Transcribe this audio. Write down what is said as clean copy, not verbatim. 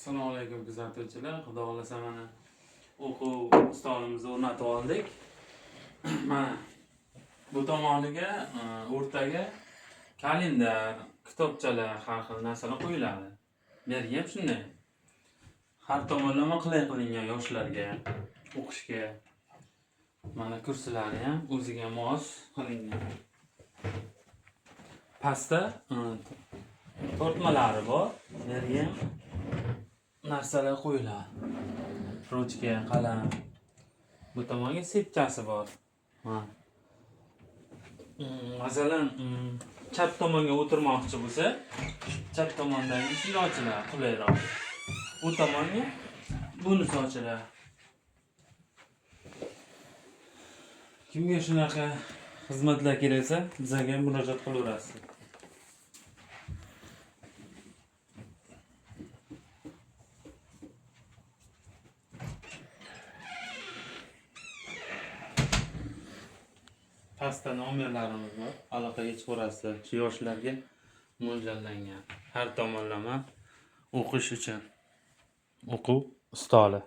Assalomu alaykum kuzatuvchilar. Xudo xolasa mana o'quv stolimizni o'rnatib oldik. Mana bu tomoniga o'rtaga kalendar, kitobchalar, har xil narsalar qo'yiladi. Yerga ham shunday. Har tomonlama qulay qilingan yoshlarga o'qishga. Mana kursilari ham o'ziga mos qilingan. Pastda tortmalari bor. Yerga ham narsalar qo'yiladi. Ruchka, qalam. Bu tomonga sepchasi bor. Masalan, chap tomonga o'tirmoqchi bo'lsa, chap tomondagi shuni ochiladi, qulayroq. Bu tomonga bunisi ochiladi. Kimga shunaqa xizmatlar keraksa, bizga murojaat qilaverasiz. Pastda nomerlarimiz bor. Aloqaga chiqarasiz. Shu yoshlarga mo'ljallangan. Har tomonlama o'qish uchun. O'quv stoli.